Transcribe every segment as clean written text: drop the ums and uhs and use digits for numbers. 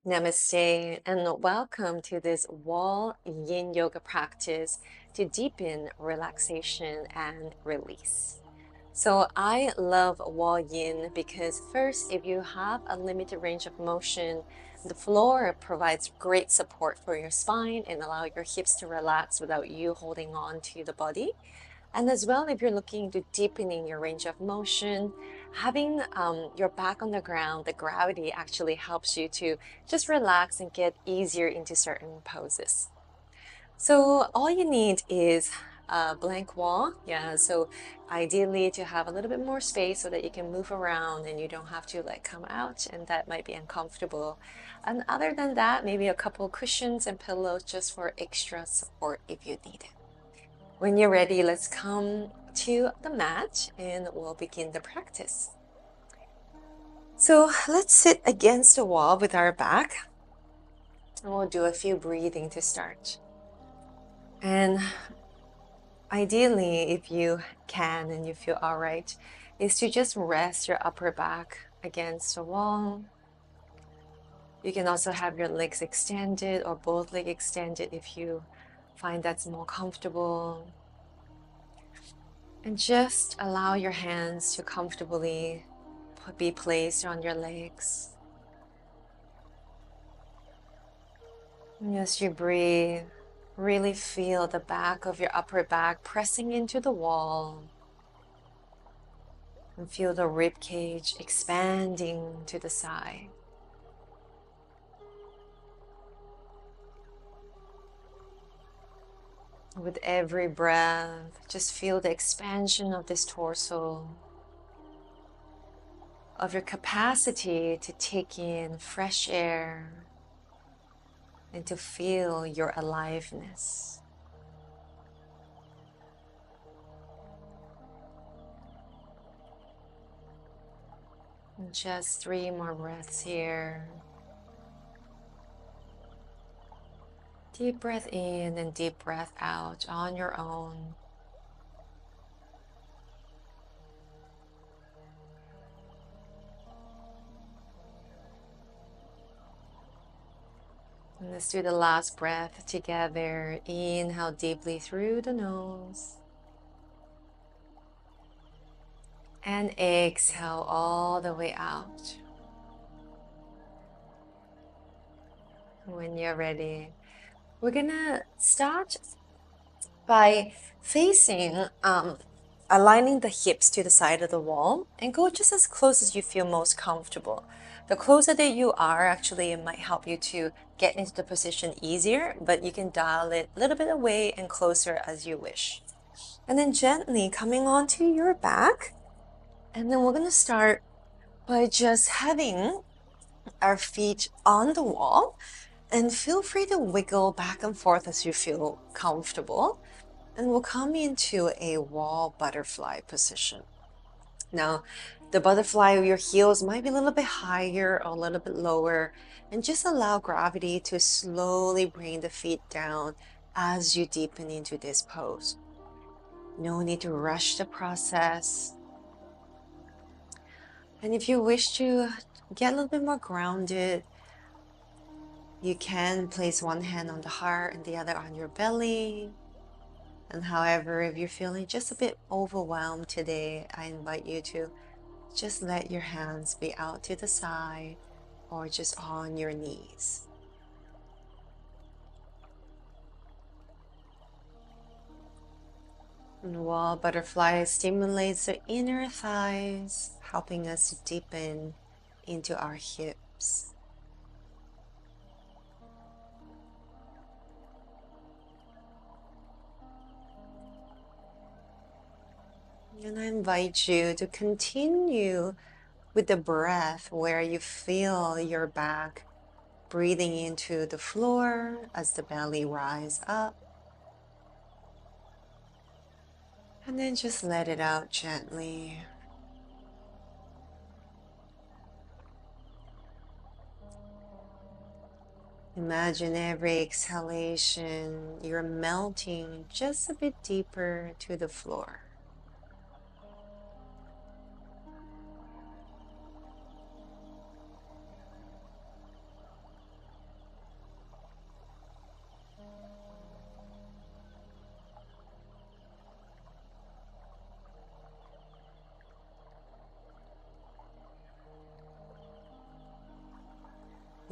Namaste and welcome to this wall yin yoga practice to deepen relaxation and release. So I love wall yin because first, if you have a limited range of motion, the floor provides great support for your spine and allow your hips to relax without you holding on to the body. And as well, if you're looking to deepening your range of motion, having your back on the ground, the gravity actually helps you to just relax and get easier into certain poses. So all you need is a blank wall. Yeah, so ideally to have a little bit more space so that you can move around and you don't have to like come out and that might be uncomfortable. And other than that, maybe a couple cushions and pillows just for extra support if you need it. When you're ready, let's come to the mat and we'll begin the practice. So let's sit against the wall with our back and we'll do a few breathing to start. And ideally, if you can and you feel all right, is to just rest your upper back against the wall. You can also have your legs extended or both legs extended if you find that's more comfortable. And just allow your hands to comfortably be placed on your legs. And as you breathe, really feel the back of your upper back pressing into the wall. And feel the rib cage expanding to the side. With every breath, just feel the expansion of this torso, of your capacity to take in fresh air and to feel your aliveness. And just 3 more breaths here. Deep breath in and deep breath out on your own. And let's do the last breath together. Inhale deeply through the nose. And exhale all the way out. When you're ready, we're gonna start by facing, aligning the hips to the side of the wall and go just as close as you feel most comfortable. The closer that you are, actually, it might help you to get into the position easier, but you can dial it a little bit away and closer as you wish. And then gently coming onto your back. And then we're gonna start by just having our feet on the wall. And feel free to wiggle back and forth as you feel comfortable. And we'll come into a wall butterfly position. Now, the butterfly, your heels might be a little bit higher or a little bit lower. And just allow gravity to slowly bring the feet down as you deepen into this pose. No need to rush the process. And if you wish to get a little bit more grounded, you can place one hand on the heart and the other on your belly. And however, if you're feeling just a bit overwhelmed today, I invite you to just let your hands be out to the side or just on your knees. And wall butterfly stimulates the inner thighs, helping us to deepen into our hips. And I invite you to continue with the breath where you feel your back breathing into the floor as the belly rises up. And then just let it out gently. Imagine every exhalation, you're melting just a bit deeper to the floor.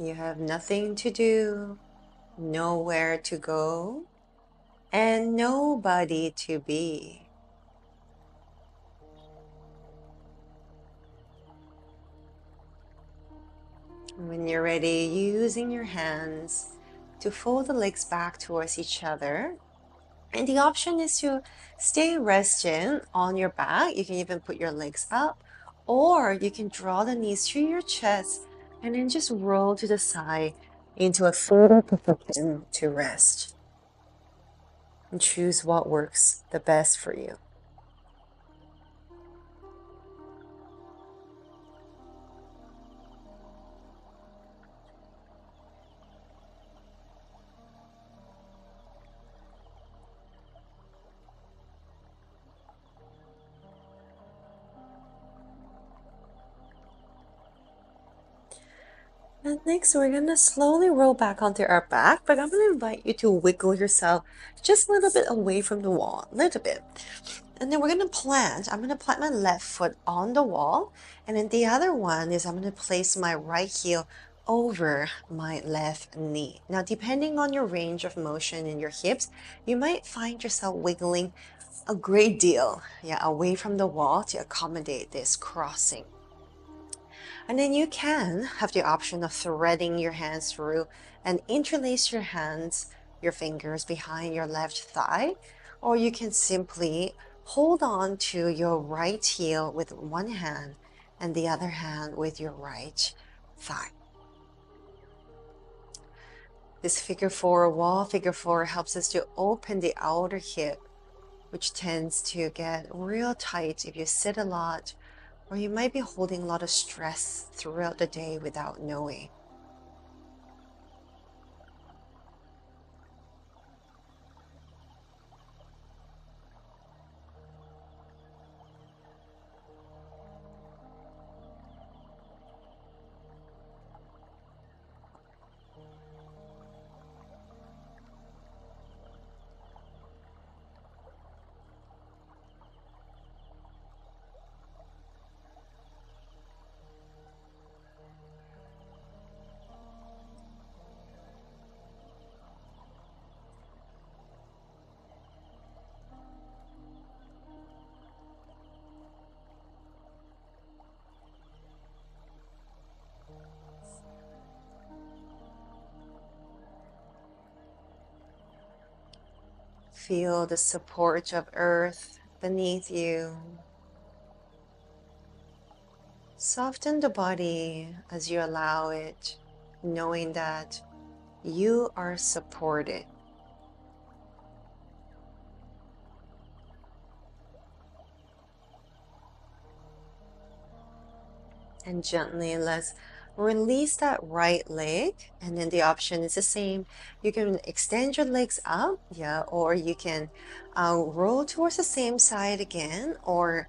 You have nothing to do, nowhere to go, and nobody to be. When you're ready, using your hands to fold the legs back towards each other. And the option is to stay resting on your back. You can even put your legs up, or you can draw the knees to your chest and then just roll to the side into a fetal position to rest. And choose what works the best for you. And next, we're gonna slowly roll back onto our back, but I'm gonna invite you to wiggle yourself just a little bit away from the wall, a little bit. And then I'm gonna plant my left foot on the wall, and then the other one is I'm gonna place my right heel over my left knee. Now, depending on your range of motion in your hips, you might find yourself wiggling a great deal, yeah, away from the wall to accommodate this crossing. And then you can have the option of threading your hands through and interlace your fingers behind your left thigh, or you can simply hold on to your right heel with one hand and the other hand with your right thigh. This figure four helps us to open the outer hip, which tends to get real tight if you sit a lot, or you might be holding a lot of stress throughout the day without knowing. Feel the support of earth beneath you. Soften the body as you allow it, knowing that you are supported. And gently let's release that right leg. And then the option is the same. You can extend your legs up, yeah, or you can roll towards the same side again, or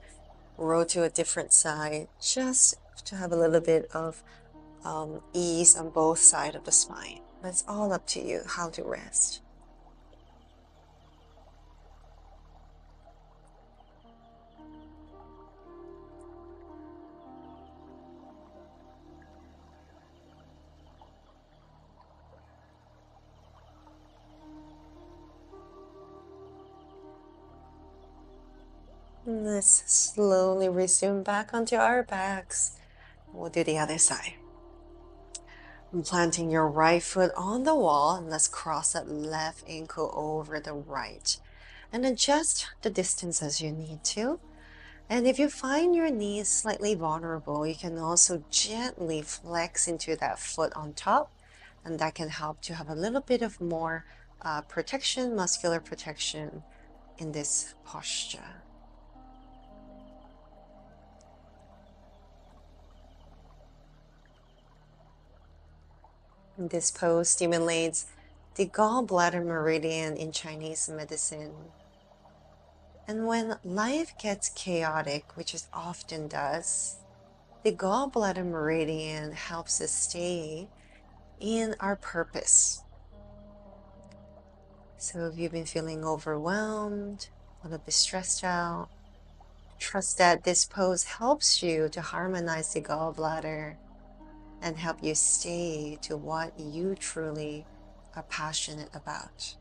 roll to a different side, just to have a little bit of ease on both sides of the spine. But it's all up to you how to rest. Let's slowly resume back onto our backs. We'll do the other side. And planting your right foot on the wall, and let's cross that left ankle over the right. And adjust the distance as you need to. And if you find your knees slightly vulnerable, you can also gently flex into that foot on top, and that can help to have a little bit of more protection, muscular protection in this posture. This pose stimulates the gallbladder meridian in Chinese medicine. And when life gets chaotic, which it often does, the gallbladder meridian helps us stay in our purpose. So if you've been feeling overwhelmed, a little bit stressed out, trust that this pose helps you to harmonize the gallbladder and help you stay to what you truly are passionate about.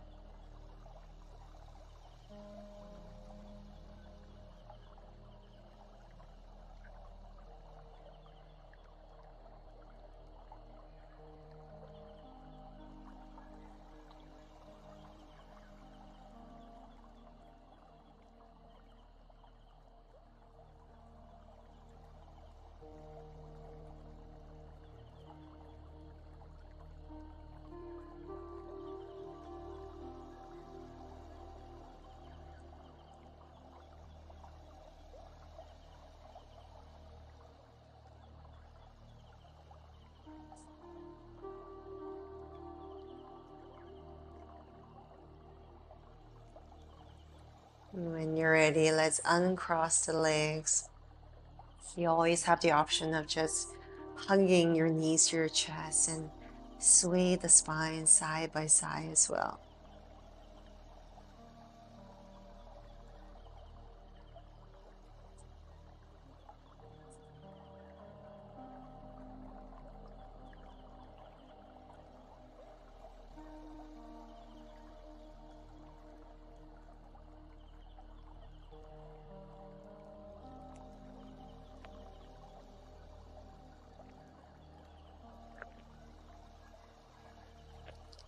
When you're ready, let's uncross the legs. You always have the option of just hugging your knees to your chest and sway the spine side by side as well.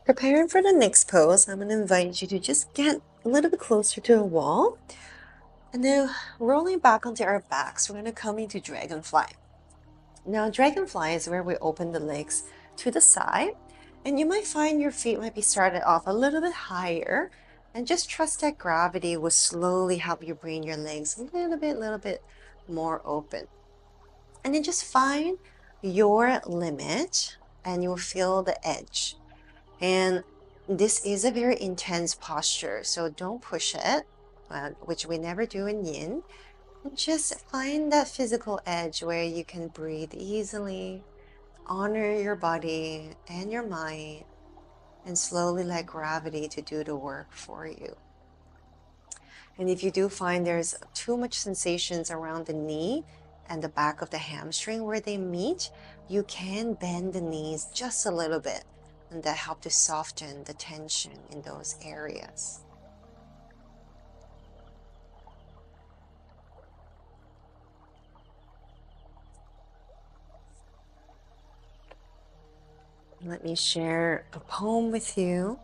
Preparing for the next pose, I'm going to invite you to just get a little bit closer to the wall. And then rolling back onto our backs, we're going to come into dragonfly. Now, dragonfly is where we open the legs to the side. And you might find your feet might be started off a little bit higher. And just trust that gravity will slowly help you bring your legs a little bit more open. And then just find your limit and you'll feel the edge. And this is a very intense posture, so don't push it, which we never do in yin. Just find that physical edge where you can breathe easily, honor your body and your mind, and slowly let gravity to do the work for you. And if you do find there's too much sensations around the knee and the back of the hamstring where they meet, you can bend the knees just a little bit, and that helps to soften the tension in those areas. Let me share a poem with you.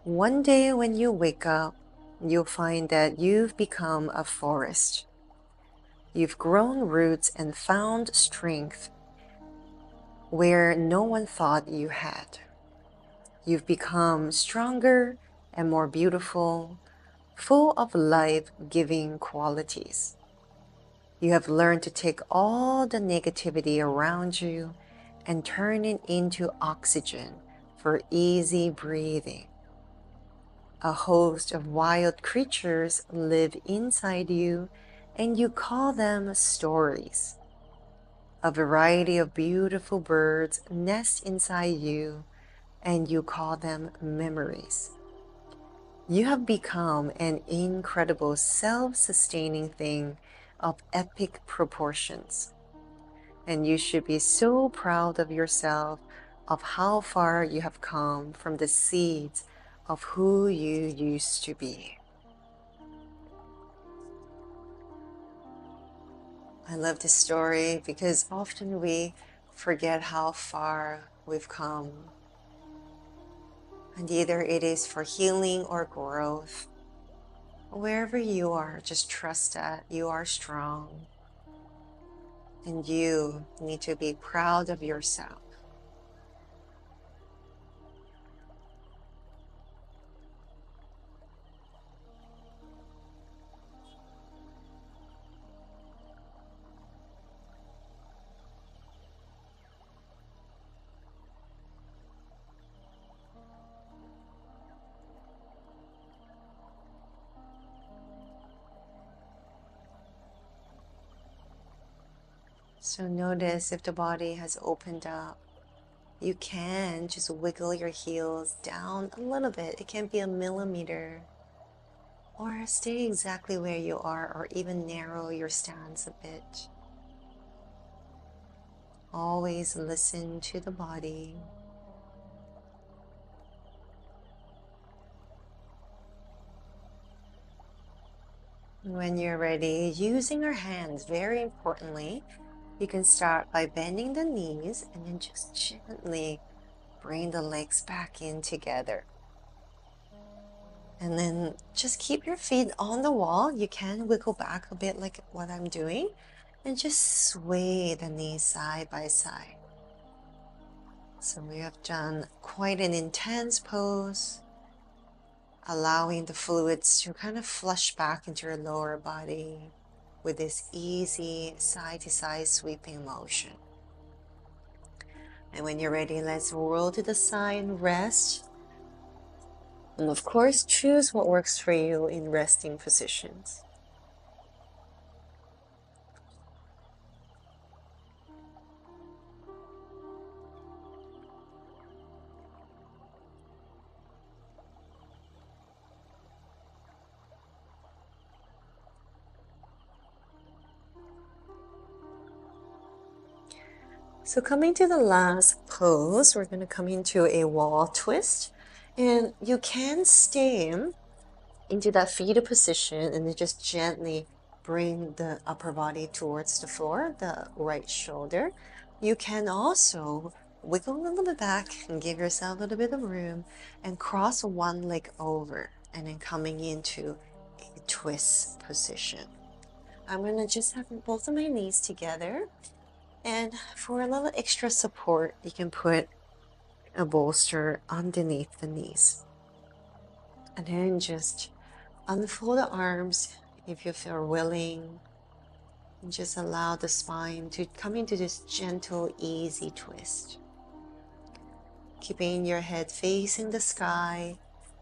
One day when you wake up, you'll find that you've become a forest. You've grown roots and found strength where no one thought you had. You've become stronger and more beautiful, full of life-giving qualities. You have learned to take all the negativity around you and turn it into oxygen for easy breathing. A host of wild creatures live inside you, and you call them stories. A variety of beautiful birds nest inside you, and you call them memories. You have become an incredible self-sustaining thing of epic proportions. And you should be so proud of yourself, of how far you have come from the seeds of who you used to be. I love this story because often we forget how far we've come. And either it is for healing or growth. Wherever you are, just trust that you are strong. And you need to be proud of yourself. So notice if the body has opened up. You can just wiggle your heels down a little bit. It can be a millimeter. or stay exactly where you are, or even narrow your stance a bit. Always listen to the body. When you're ready, using our hands, very importantly, you can start by bending the knees and then just gently bring the legs back in together. And then just keep your feet on the wall. You can wiggle back a bit like what I'm doing, and just sway the knees side by side. So we have done quite an intense pose, allowing the fluids to kind of flush back into your lower body with this easy side to side sweeping motion. And when you're ready, let's roll to the side and rest. And of course, choose what works for you in resting positions. So coming to the last pose, we're going to come into a wall twist. And you can stay into that fetal position and then just gently bring the upper body towards the floor, the right shoulder. You can also wiggle a little bit back and give yourself a little bit of room and cross one leg over and then coming into a twist position. I'm going to just have both of my knees together. And for a little extra support, you can put a bolster underneath the knees. And then just unfold the arms if you feel willing. And just allow the spine to come into this gentle, easy twist. Keeping your head facing the sky.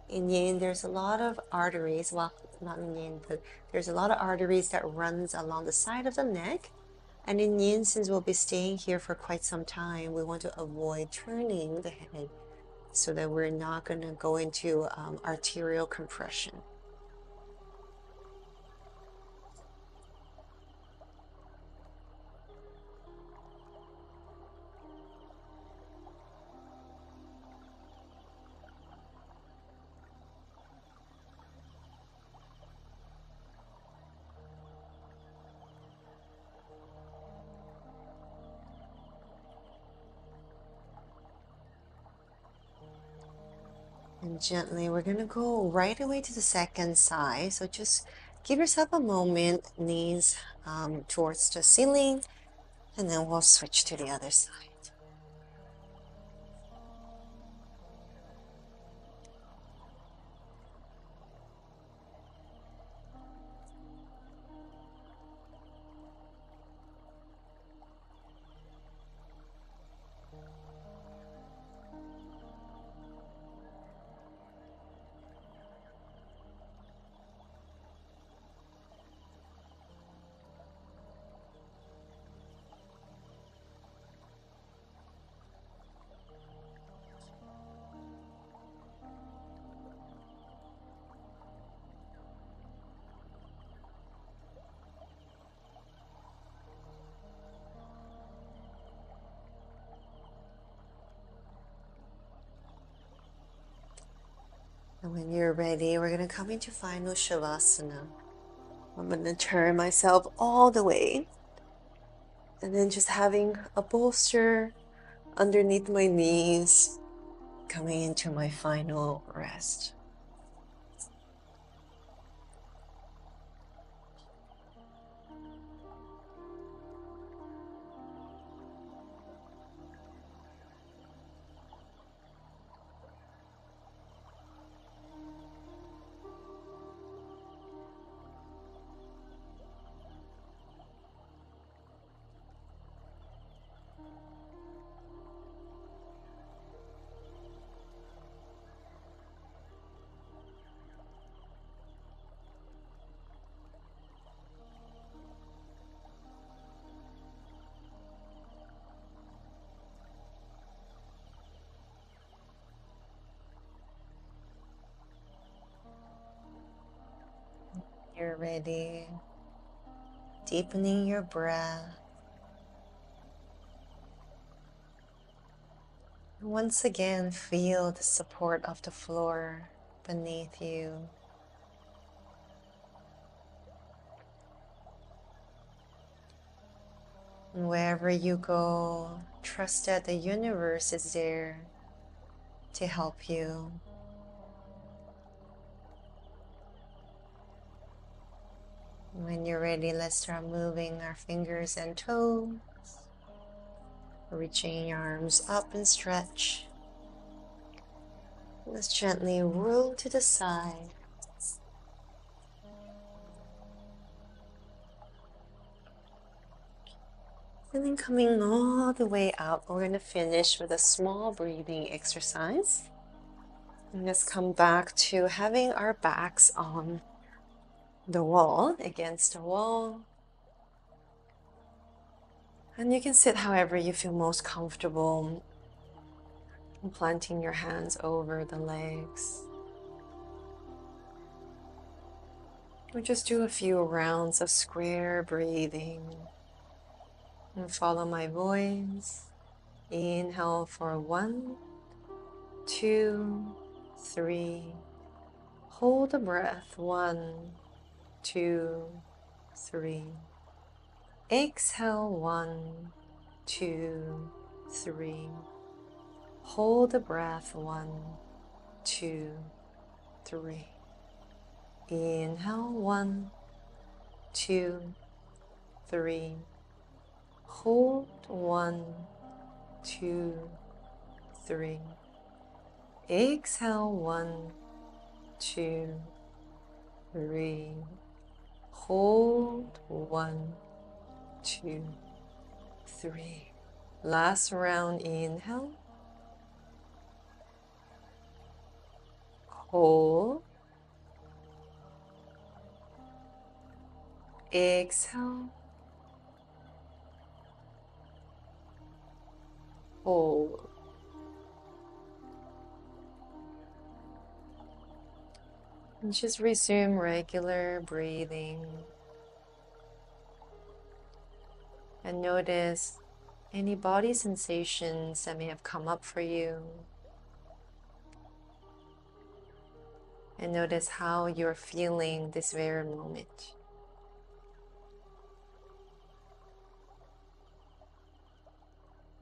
In yin, there's a lot of arteries. Well, not in yin, but there's a lot of arteries that runs along the side of the neck. And in yin, since we'll be staying here for quite some time, we want to avoid turning the head so that we're not going to go into arterial compression. And gently, we're going to go right away to the second side. So just give yourself a moment, knees towards the ceiling, and then we'll switch to the other side. And when you're ready, we're going to come into final Shavasana. I'm going to turn myself all the way. And then just having a bolster underneath my knees, coming into my final rest. ready, deepening your breath. Once again, feel the support of the floor beneath you. And wherever you go, trust that the universe is there to help you. When you're ready, let's start moving our fingers and toes. Reaching your arms up and stretch. Let's gently roll to the side. And then coming all the way up, we're going to finish with a small breathing exercise. And let's come back to having our backs on the wall, against the wall. And you can sit however you feel most comfortable, planting your hands over the legs. Or just do a few rounds of square breathing. And follow my voice. Inhale for 1, 2, 3. Hold the breath. 1, 2, 3. Exhale. 1, 2, 3. Hold the breath. 1, 2, 3. Inhale. 1, 2, 3. Hold. 1, 2, 3. Exhale. 1, 2, 3. Hold. 1, 2, 3. Last round. Inhale. Hold. Exhale. Hold. And just resume regular breathing. And notice any body sensations that may have come up for you. And notice how you're feeling this very moment.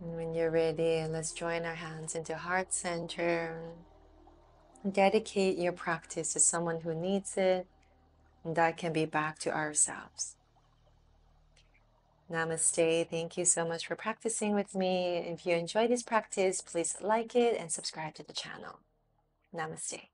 And when you're ready, let's join our hands into heart center. Dedicate your practice to someone who needs it. And that can be back to ourselves. Namaste. Thank you so much for practicing with me. If you enjoyed this practice, please like it and subscribe to the channel. Namaste.